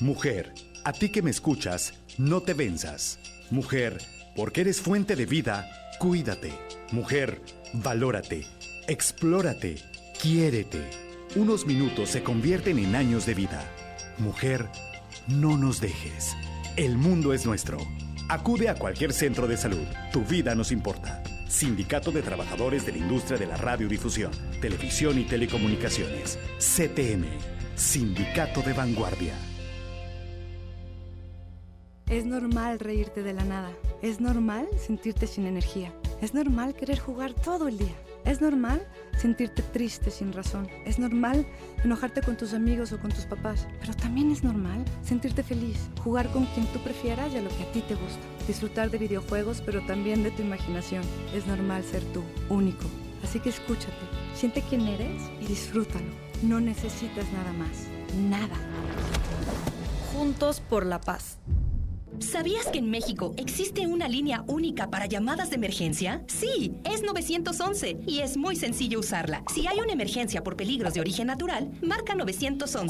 Mujer, a ti que me escuchas, no te venzas. Mujer, porque eres fuente de vida, cuídate. Mujer, valórate, explórate, quiérete. Unos minutos se convierten en años de vida. Mujer, no nos dejes. El mundo es nuestro. Acude a cualquier centro de salud. Tu vida nos importa. Sindicato de Trabajadores de la Industria de la Radiodifusión, Televisión y Telecomunicaciones. CTM. Sindicato de Vanguardia. Es normal reírte de la nada. Es normal sentirte sin energía. Es normal querer jugar todo el día. Es normal sentirte triste sin razón. Es normal enojarte con tus amigos o con tus papás. Pero también es normal sentirte feliz, jugar con quien tú prefieras y a lo que a ti te gusta. Disfrutar de videojuegos, pero también de tu imaginación. Es normal ser tú, único. Así que escúchate, siente quién eres y disfrútalo. No necesitas nada más. Nada. Juntos por la paz. ¿Sabías que en México existe una línea única para llamadas de emergencia? Sí, es 911 y es muy sencillo usarla. Si hay una emergencia por peligros de origen natural, marca 911.